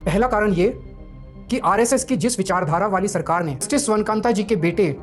पहला कारण ये कि आरएसएस की जिस विचारधारा वाली सरकार ने जस्टिस स्वर्णकांता जी के बेटे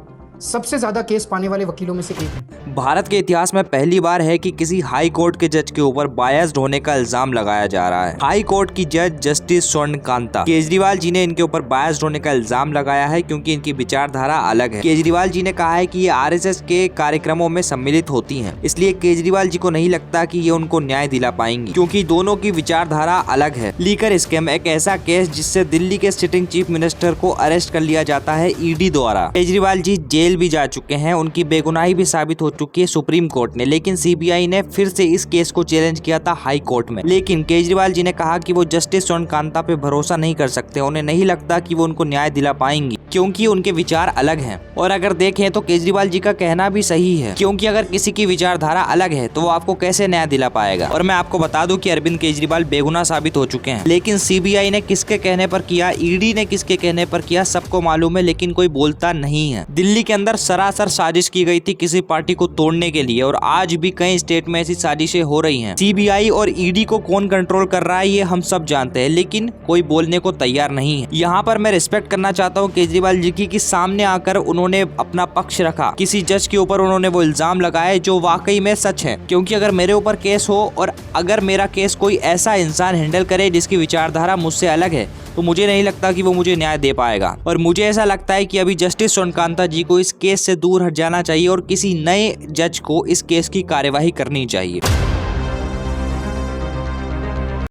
सबसे ज्यादा केस पाने वाले वकीलों में से एक हैं। भारत के इतिहास में पहली बार है कि किसी हाई कोर्ट के जज के ऊपर बायस्ड होने का इल्जाम लगाया जा रहा है। हाई कोर्ट की जज जस्टिस स्वर्णकांता, केजरीवाल जी ने इनके ऊपर बायस्ड होने का इल्जाम लगाया है क्योंकि इनकी विचारधारा अलग है। केजरीवाल जी ने कहा है कि ये आरएसएस के कार्यक्रमों में सम्मिलित होती हैं, इसलिए केजरीवाल जी को नहीं लगता कि ये उनको न्याय दिला पाएंगी क्योंकि दोनों की विचारधारा अलग है। लीकर स्कैम एक ऐसा केस जिससे दिल्ली के सिटिंग चीफ मिनिस्टर को अरेस्ट कर लिया जाता है ईडी द्वारा। केजरीवाल जी जेल भी जा चुके हैं, उनकी बेगुनाही भी साबित हो चुकी है सुप्रीम कोर्ट ने, लेकिन सीबीआई ने फिर से इस केस को चैलेंज किया था हाई कोर्ट में। लेकिन केजरीवाल जी ने कहा कि वो जस्टिस स्वर्णकांता पे भरोसा नहीं कर सकते, उन्हें नहीं लगता कि वो उनको न्याय दिला पाएंगी क्योंकि उनके विचार अलग हैं। और अगर देखें तो केजरीवाल जी का कहना भी सही है क्योंकि अगर किसी की विचारधारा अलग है तो वो आपको कैसे न्याय दिला पाएगा। और मैं आपको बता दूं कि अरविंद केजरीवाल बेगुनाह साबित हो चुके हैं, लेकिन सीबीआई ने किसके कहने पर किया, ईडी ने किसके कहने पर किया, सबको मालूम है, लेकिन कोई बोलता नहीं है। दिल्ली के अंदर सरासर साजिश की गई थी किसी पार्टी को तोड़ने के लिए और आज भी कई स्टेट में ऐसी साजिशें हो रही हैं। सीबीआई और ईडी को कौन कंट्रोल कर रहा है ये हम सब जानते हैं, लेकिन कोई बोलने को तैयार नहीं है। यहाँ पर मैं रिस्पेक्ट करना चाहता हूँ केजरीवाल जी की कि सामने आकर उन्होंने अपना पक्ष रखा, किसी जज के ऊपर उन्होंने वो इल्जाम लगाए जो वाकई में सच है। क्योंकि अगर मेरे ऊपर केस हो और अगर मेरा केस कोई ऐसा इंसान हैंडल करे जिसकी विचारधारा मुझसे अलग है तो मुझे नहीं लगता कि वो मुझे न्याय दे पाएगा। और मुझे ऐसा लगता है कि अभी जस्टिस स्वर्णकांता जी को इस केस से दूर हट जाना चाहिए और किसी नए जज को इस केस की कार्यवाही करनी चाहिए।